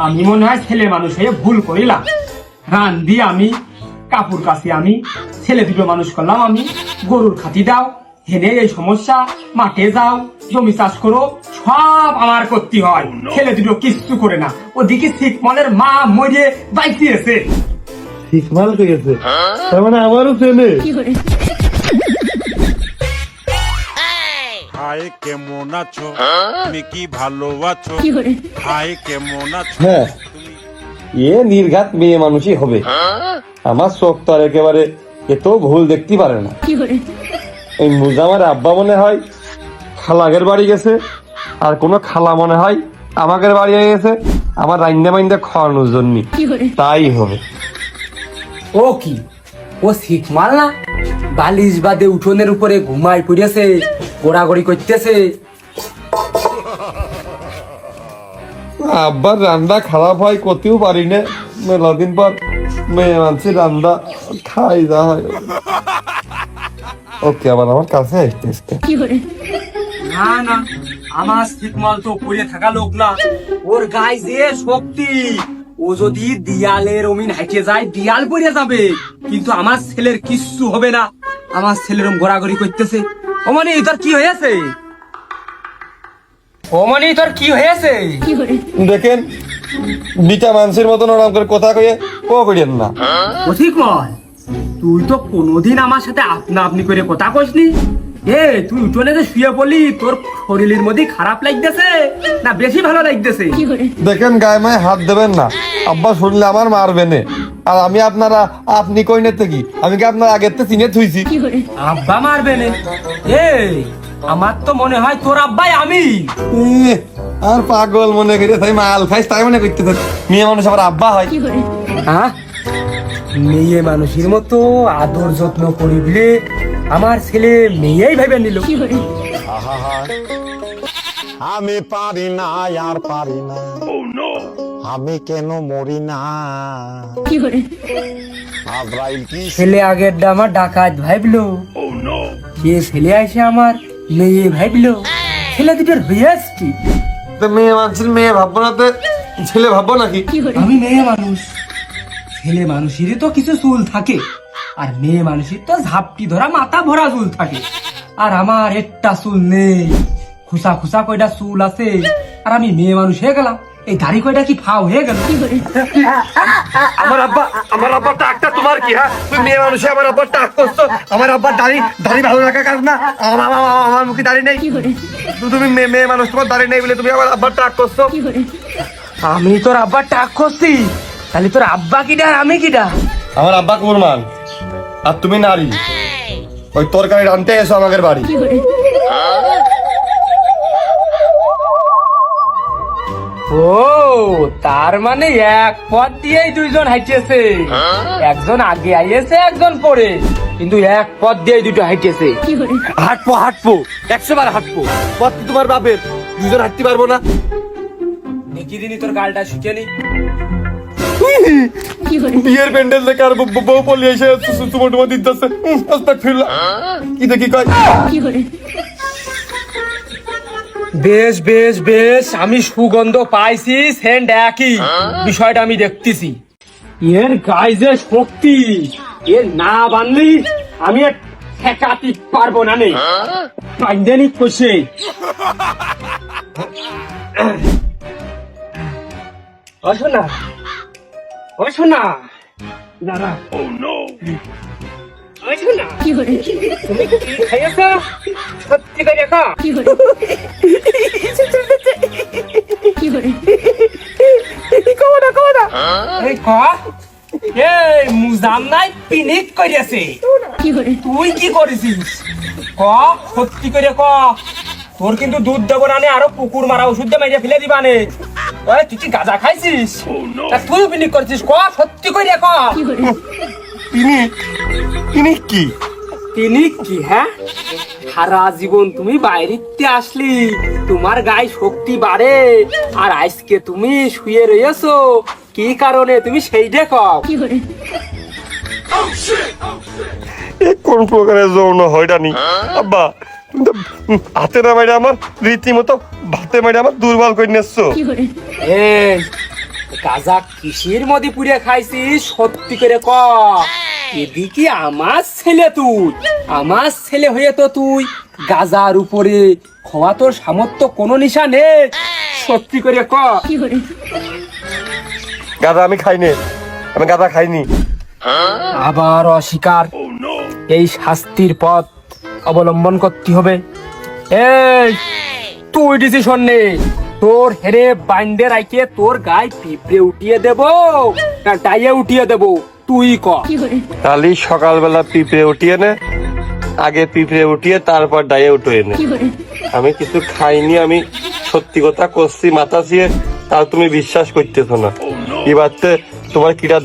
আমি মনে হয় ছেলে মানুষ হয়ে ভুল করিলাম। রান্দি আমি, কাপড় কাছি আমি, ছেলে দুটো মানুষ করলাম আমি। গরুর খাতি দাও, হেনে এই সমস্যা, মাঠে যাও, জমি চাষ করো, সব আমার করতে হয়। ছেলে দুটো কিচ্ছু করে না। ওদিকে শিখমলের মা মরে বাইছিয়েছে। শিখমাল কইছে, তার মানে আমারও ছেলে। হাই কেমন আছো, তুমি কি ভালো আছো? হাই কেমন আছো? হ্যাঁ, এ নির্ঘাত মেয়ে মানুষই হবে। আমার চোখ তো আর একেবারে এত ভুল দেখতে পারে না। এই মুজামার আব্বা মনে হয় খালাগের বাড়ি গেছে, আর কোন খালা মনে হয় আমাদের বাড়ি গেছে আমার রাইন্দা মাইন্দা খাওয়ানোর জন্য। তাই হবে। ও কি, ও শিখমাল না? বালিশ বাদে উঠোনের উপরে ঘুমাই পড়েছে, গোড়াগড়ি করতেছে। আব্বার রান্না খারাপ হয় করতেও পারি না, মেলা দিন পর মেয়ে মানুষের রান্না খাই যা হয়। ওকে, আবার আমার কাছে আসতেছে। না না, আমার শিখমাল তো পড়ে থাকা লোক না। ওর গায়ে যে শক্তি, ও যদি দিয়ালের অমিন হাইটে যায় দিয়াল পড়ে যাবে, কিন্তু আমার ছেলের কিচ্ছু হবে না। আমার ছেলের ঘোরাঘুরি করতেছে। ও মানে তোর কি হয়েছে? ও মানে তোর কি হয়েছে? দেখেন, বিটা মানুষের মতন ওরকম করে কথা কয়ে করিয়েন না। ও শিখমাল, তুই তো কোনোদিন আমার সাথে আপনা আপনি করে কথা কইসনি। এ তুই উঠোনে যে শুয়ে পড়লি, তোর শরীরের মধ্যে খারাপ লাগতেছে না বেশি ভালো লাগতেছে? দেখেন, গায়ে মায়ে হাত দেবেন না। আব্বা শুনলে আমার মারবে নে। আর আমি আপনারা আপনি কই নেতে কি, আমি কি আপনার আগের থেকে চিনে থুইছি? আব্বা মারবে না? এই আমার তো মনে হয় তোর আব্বাই আমি। আর পাগল মনে করে তাই মাল খাইস তাই মনে করতে মেয়ে মানুষ আবার আব্বা হয়? হ্যাঁ, মেয়ে মানুষের মতো আদর যত্ন করিবলে আমার ছেলে মেয়েই ভেবে নিল। আমি পারি না, আর পারি না। আমি কেন মরি না? আব্রাইল কি ছেলে আগের আমার ডাকাত ভাবলো, যে ছেলে আসে আমার মেয়ে ভাবলো। ছেলে দুটোর হয়েছে। তো মেয়ে মানুষের মেয়ে ভাববো না তো ছেলে ভাববো নাকি? আমি মেয়ে মানুষ, ছেলে মানুষেরই তো কিছু চুল থাকে, আর মেয়ে মানুষের তো ঝাপটি ধরা মাথা ভরা চুল থাকে। আর আমার একটা চুল নেই, খুসা খুসা কয়টা চুল আছে। আর আমি মেয়ে মানুষ হয়ে গেলাম, এই দাড়ি কয়টা কি ফাও হয়ে গেল? আমার আব্বার টাকটা তোমার কি? হ্যাঁ, তুমি মেয়ে মানুষে আমার আব্বার টাক করছো। আমার আব্বার দাড়ি ভালো রাখার কারণ না, আমার মুখে দাড়ি নেই। তুমি মেয়ে মানুষ, তোমার দাড়ি নেই বলে তুমি আমার আব্বার টাক করছো। আমি তোর আব্বা টাক করছি, তাহলে তোর আব্বা কিডা আর আমি কিডা? আমার আব্বা কুরমান, আর তুমি নারী। ওই তরকারি রানতে এসো আমাদের বাড়ি। ও তার মানে এক পথ দিয়েই দুইজন হাইটেছে। একজন আগে আইয়েছে, একজন পরে, কিন্তু এক পথ দিয়েই দুটো হাইটেছে। হাঁটবো 100 বার হাঁটবো। পথ কি তোমার বাপের? দুজন হাঁটতে পারবো না? দেখি দিনই তোর গালটা শিখে নি। বিয়ের প্যান্ডেল দেখে আর বউ পলি এসে চুমো টুমো দিতেছে। কি দেখি কয়? বেশ বেশ বেশ, আমি সুগন্ধ পাইছি, সেন্ট একই। বিষয়টা আমি দেখতেছি। এর গায়ে যে শক্তি, এর না বানলি আমি আর ঠেকাতে পারবো না। নে পাইনি কষে শোনা, ও শোনা, দাঁড়া। তুমি কি খাইয়েছো? সত্যি করে খা। মুজাম নাই পিনিক করিয়াছে। তুই কি করেছিস? ক সত্যি করে ক। তোর কিন্তু দুধ দেবো না, আরো পুকুর মারা ওষুধ দিয়ে মাইরে ফেলে দিবানে। তুই কি গাঁজা খাইছিস? তুই পিনিক করেছিস? ক সত্যি করে ক। তিনি কি? তিনি কি? হ্যাঁ, সারা জীবন তুমি বাইরেতে আসলি, তোমার গায়ে শক্তি বাড়ে, আর আজকে তুমি শুয়ে রয়েছো কি কারণে? তুমি সেই দেখো। কোন প্রকারের যৌন হয়রানি আব্বা? হাতে না মাইরে আমার রীতিমতো ভাতে মাইরে আমার দুর্বল করে নিচ্ছ। গাজা কিসের মধ্যে পুড়ে খাইছিস সত্যি করে ক। এদিকে আমার ছেলে হয়ে তো তুই গাজার উপরে খাওয়া তোর সামর্থ্য কোনো নিশা নেই, সত্যি করে ক। গাঁজা আমি খাইনি, আমি গাঁজা খাইনি। আবার অস্বীকার, এই শাস্তির পথ অবলম্বন করতে হবে। এই তুই ডিসিশন নে, তোর হেরে বাইন্ডে রাইকে তোর গায়ে পিঁপড়ে উঠিয়ে দেব না ডাইয়ে উঠিয়ে দেব, তুই ক। কালি সকালবেলা পিঁপড়ে উঠিয়ে নে, আগে পিঁপড়ে উঠিয়ে তারপর ডাইয়ে উঠিয়ে নে। আমি কিছু খাইনি, আমি সত্যি কথা করছি মাথা ছিয়ে, তাও তুমি বিশ্বাস করতেছো না। এবার তোমার কিটা